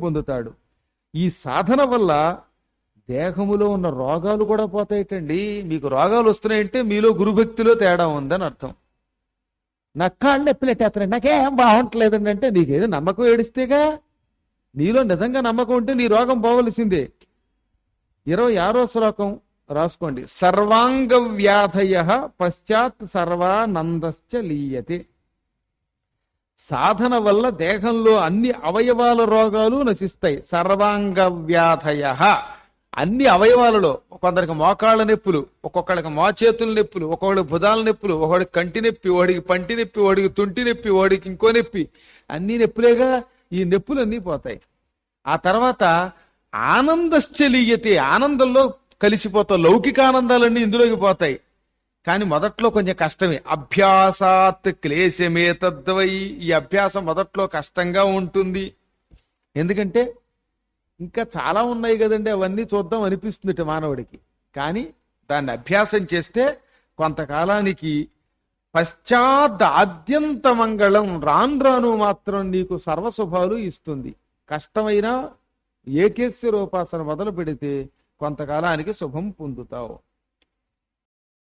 పొందుతాడు. ఈ సాధన వల్ల దేహములో ఉన్న రోగాలు కూడా పోతాయిటండి. మీకు రోగాలు వస్తున్నాయంటే మీలో గురుభక్తిలో తేడా ఉందని అర్థం. నాకు కాళ్ళు నొప్పిలెట్టేస్తున్నాయి, నాకేం బాగుంటలేదండి అంటే నీకేదో నమ్మకం ఏడిస్తేగా. నీలో నిజంగా నమ్మకం ఉంటే నీ రోగం పోవలసిందే. 26వ శ్లోకం రాసుకోండి. సర్వాంగ వ్యాధయ పశ్చాత్ సర్వానందశ్చ లీయతే. సాధన వల్ల దేహంలో అన్ని అవయవాల రోగాలు నశిస్తాయి. సర్వాంగ వ్యాధయ, అన్ని అవయవాలలో. కొందరికి మోకాళ్ళ నొప్పులు, ఒక్కొక్కడికి మోచేతుల నొప్పులు, ఒక్కొక్కడికి భుజాల నొప్పులు, ఒకడికి కంటి నొప్పి, ఓడికి పంటి నొప్పి, ఓడికి తుంటి నొప్పి, ఓడికి ఇంకో నొప్పి. అన్ని నొప్పులేగా. ఈ నొప్పులు అన్నీ పోతాయి. ఆ తర్వాత ఆనందశ్చలీయతే, ఆనందంలో కలిసిపోతావు. లౌకిక ఆనందాలన్నీ ఇందులోకి పోతాయి. కానీ మొదట్లో కొంచెం కష్టమే. అభ్యాసాత్ క్లేశమే తద్వై. ఈ అభ్యాసం మొదట్లో కష్టంగా ఉంటుంది. ఎందుకంటే ఇంకా చాలా ఉన్నాయి కదండి, అవన్నీ చూద్దాం అనిపిస్తుంది మానవుడికి. కానీ దాన్ని అభ్యాసం చేస్తే కొంతకాలానికి పశ్చాత్ ఆద్యంత మంగళం, రాను రాను మాత్రం నీకు సర్వశుభాలు ఇస్తుంది. కష్టమైన ఏకేశ్వరోపాసన మొదలు పెడితే కొంతకాలానికి శుభం పొందుతావు.